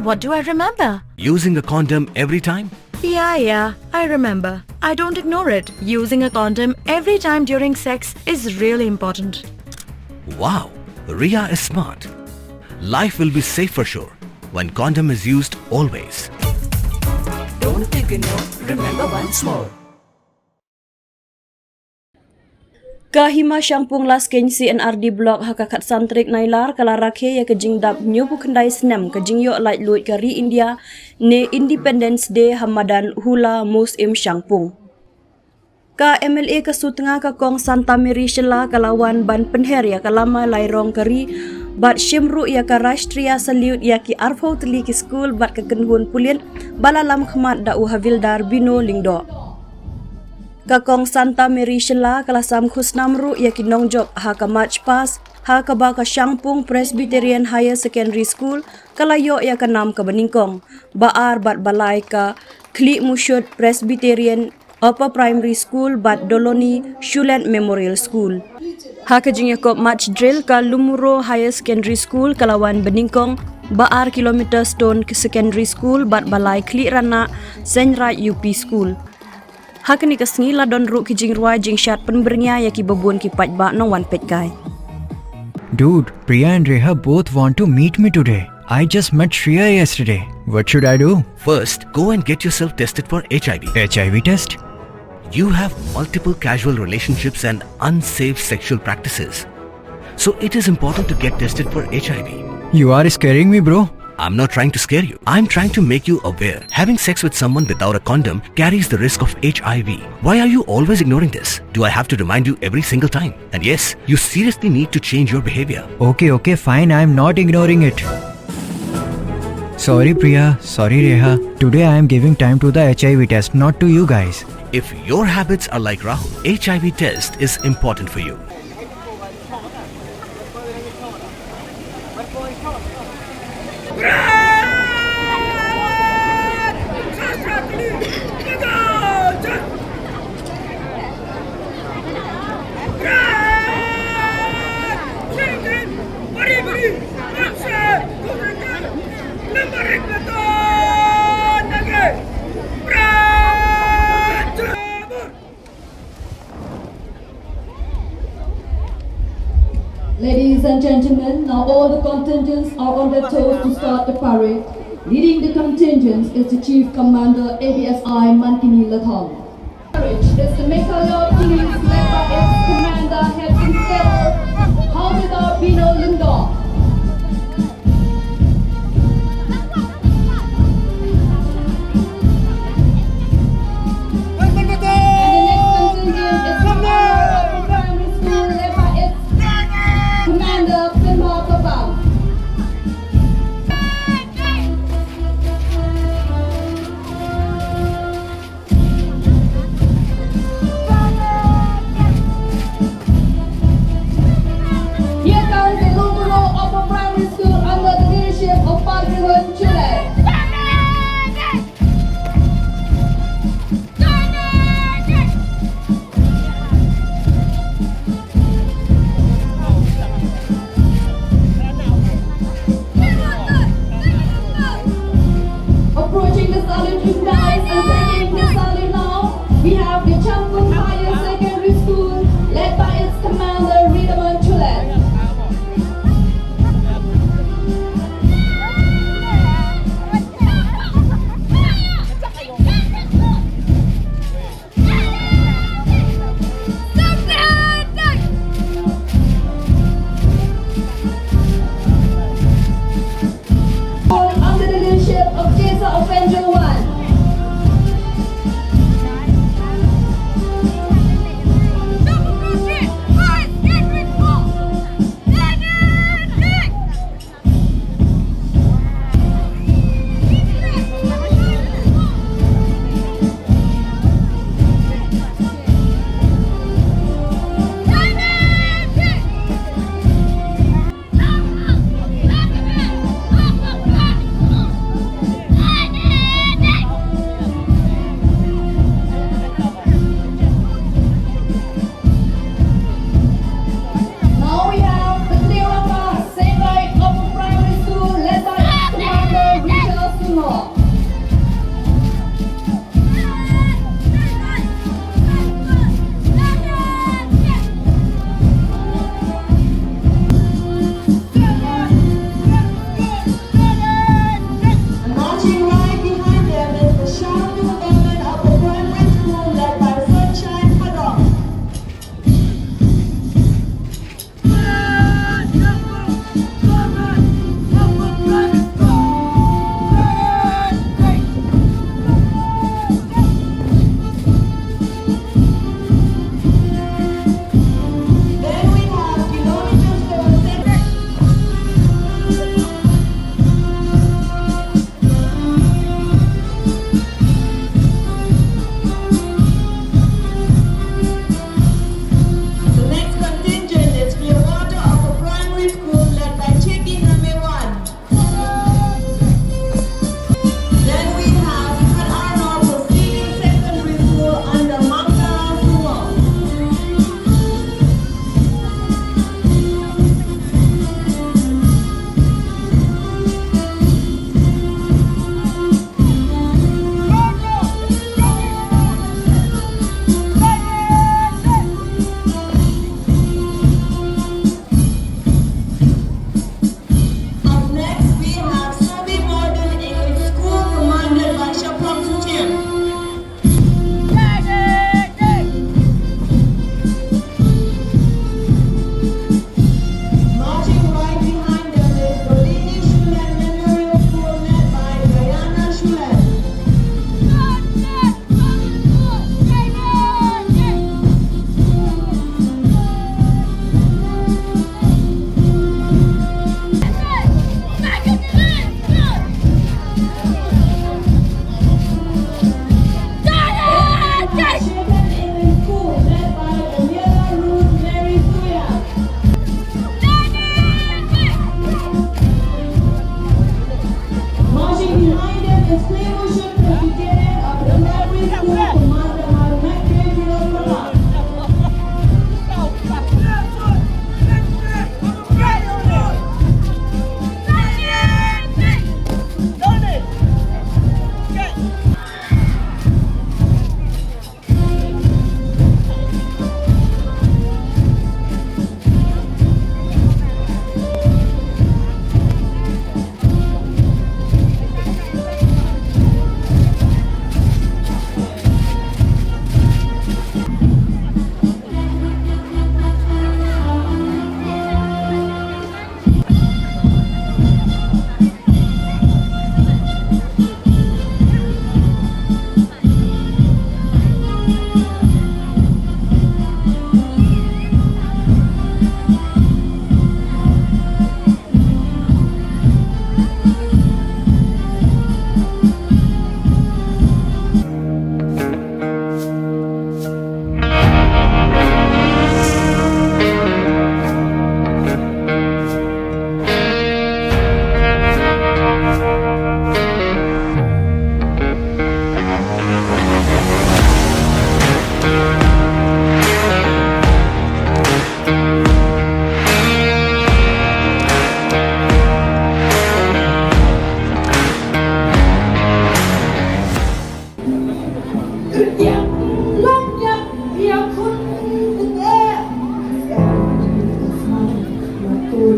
What do I remember? Using a condom every time? Yeah, I remember. I don't ignore it. Using a condom every time during sex is really important. Wow, Ria is smart. Life will be safe for sure when condom is used always. Don't think you know, remember once more. Ka Hima Shangpung Laskein Block hakakat santrik nailar kala rakhe ya kejing dap nyobu kendai senam kejing yo light luit kari India ne Independence Day Hamadan hula Muslim Shangpung. Ka MLA ke Sutengah ka kong Santa Mary Shylla kalawan ban penher ya kalama lairong kari bat shimru ya ka Rashtriya Salute ya ki arfau teli ki school bat ke kenhun pulien balalam khmat da Havildar Bino Lingdo. Kakong Santa Mary Shylla kalasam khusnamru ya ki nongjok ha ka March Pass ha ka ba ka Shangpung Presbyterian Higher Secondary School kalayo ya ka nam ka Beningkong baar bat balai ka Kli Mushud Presbyterian Upper Primary School bat Doloni Syllad Memorial School. Ha ka jing yakop March Drill ka Lumuro Higher Secondary School kalawan Beningkong baar kilometer Stone Secondary School bat balai Kli Rana Senrai UP School. Hakani kasngi la don ru ki jing ruai jing shat penbernya ya ki babun ki paj ba no wan pet guy. Dude, Priya and Reha both want to meet me today. I just met Shreya yesterday. What should I do? First, go and get yourself tested for HIV. HIV test? You have multiple casual relationships and unsafe sexual practices. So it is important to get tested for HIV. You are scaring me, bro. I'm not trying to scare you. I'm trying to make you aware. Having sex with someone without a condom carries the risk of HIV. Why are you always ignoring this? Do I have to remind you every single time? And yes, you seriously need to change your behavior. Okay, fine. I'm not ignoring it. Sorry, Priya. Sorry, Reha. Today I am giving time to the HIV test, not to you guys. If your habits are like Rahul, HIV test is important for you. Ladies and gentlemen, now all the contingents are on their toes to start the parade. Leading the contingents is the Chief Commander ABSI Mantini Latham. Is the Meghalaya Police led by its Commander Captain Syllad, Havildar Bino Lingdo.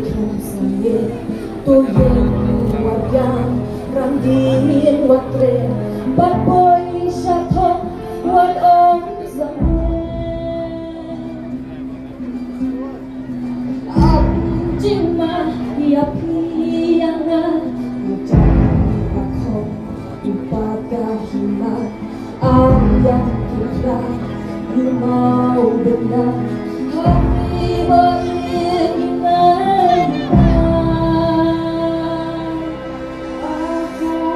sangit tuyeng wadyang randin watre but boy shathok what on ab jingma ya piyangan ucap akhom ipaga hima ayam kita you mau benar hari baik ingat aku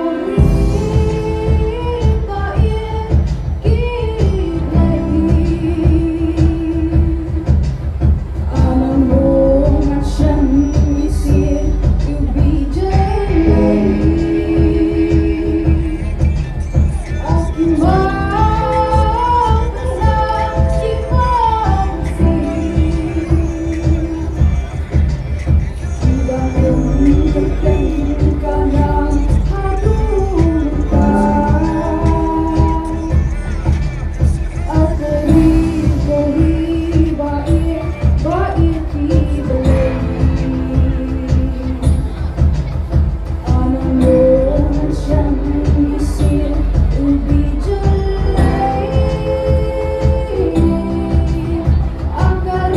rintain kita anamong asyam isir you bijalai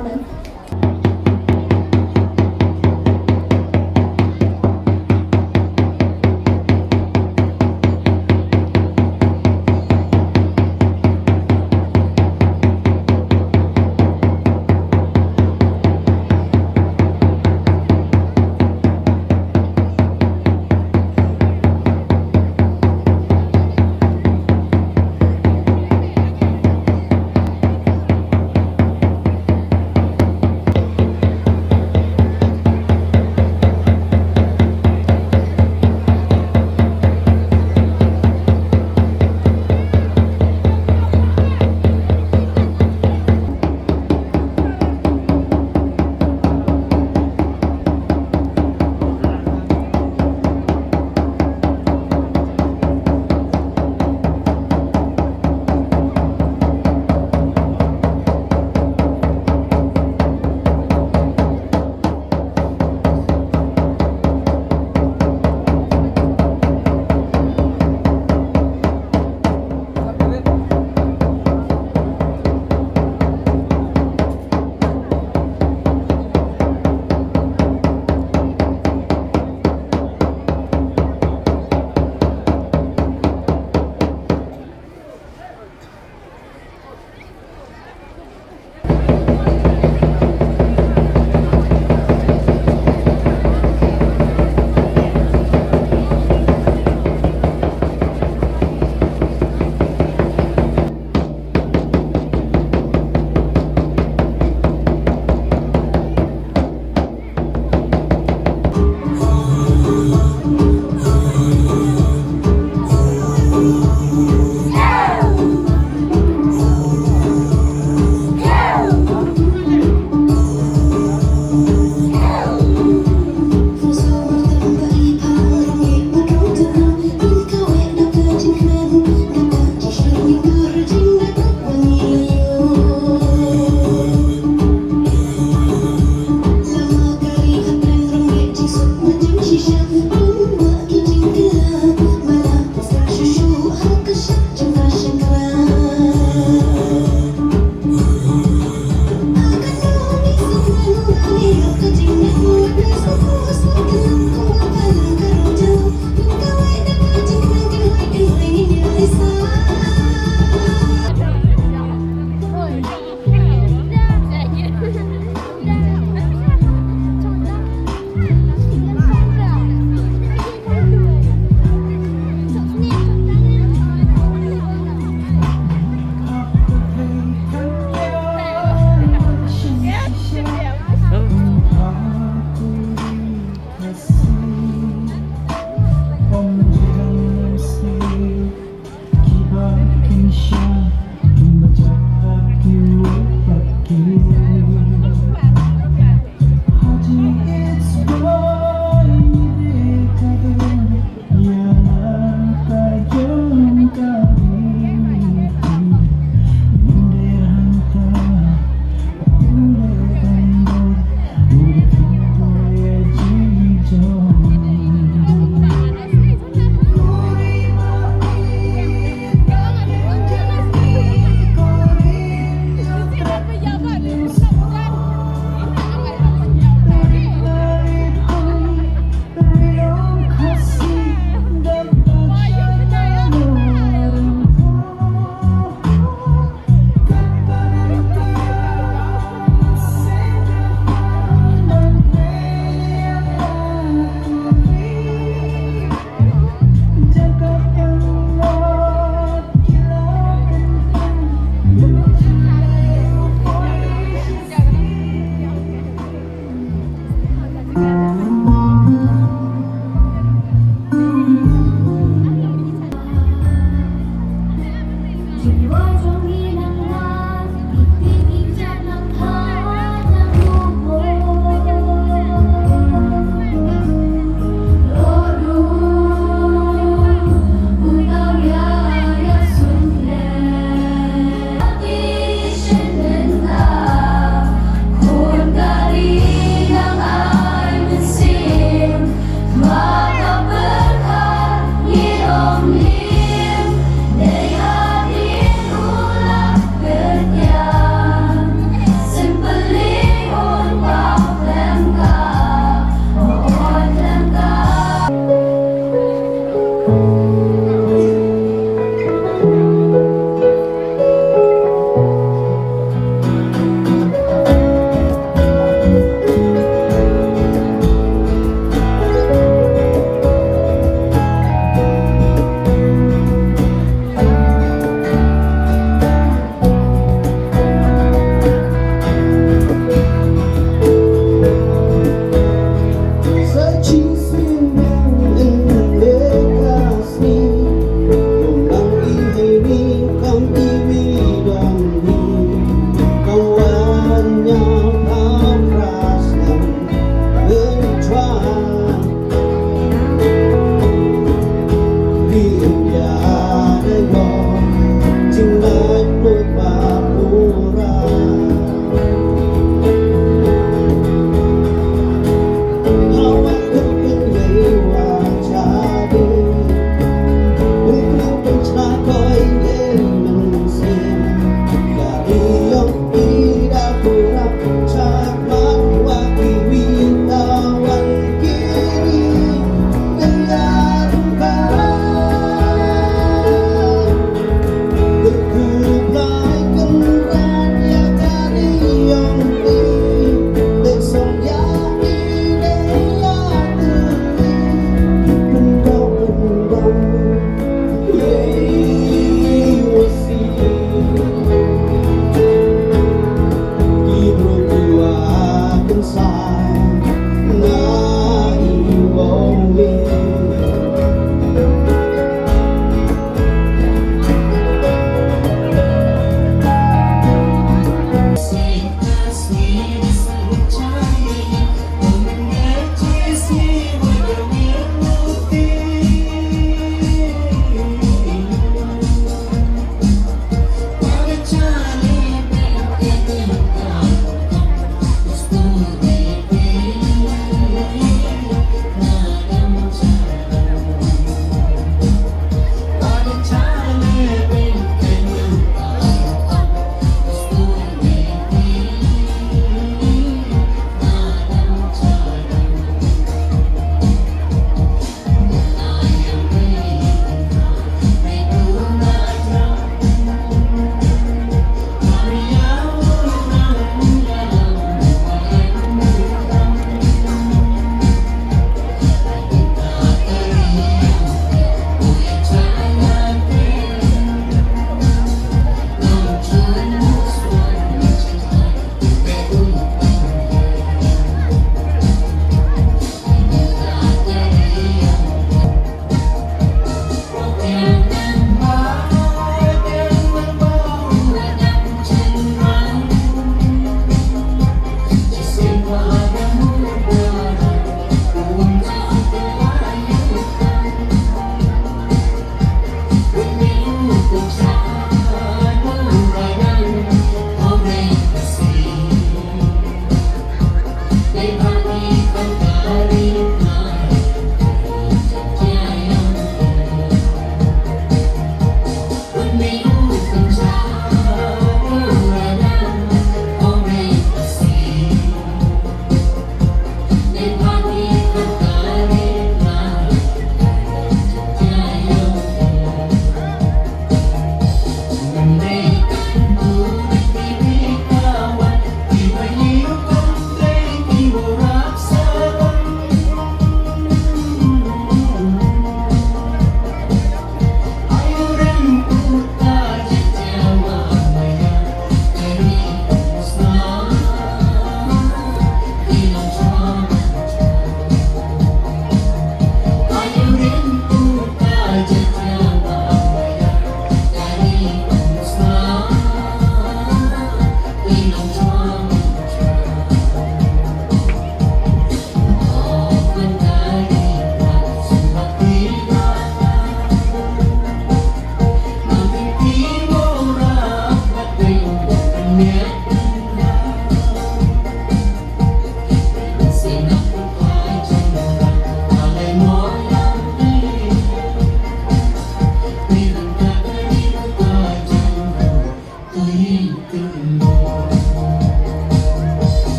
Amen.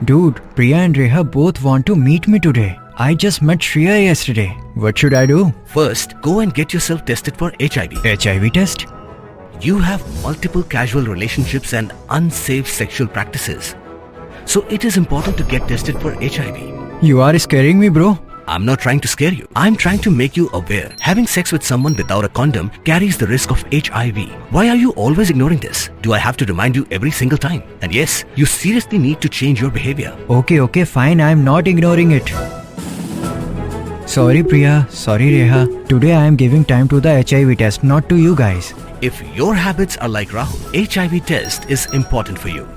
Dude, Priya and Reha both want to meet me today. I just met Shriya yesterday. What should I do? First, go and get yourself tested for HIV. HIV test? You have multiple casual relationships and unsafe sexual practices. So it is important to get tested for HIV. You are scaring me, bro. I'm not trying to scare you. I'm trying to make you aware. Having sex with someone without a condom carries the risk of HIV. Why are you always ignoring this? Do I have to remind you every single time? And yes, you seriously need to change your behavior. Okay, fine. I'm not ignoring it. Sorry, Priya. Sorry, Reha. Today I am giving time to the HIV test, not to you guys. If your habits are like Rahul, HIV test is important for you.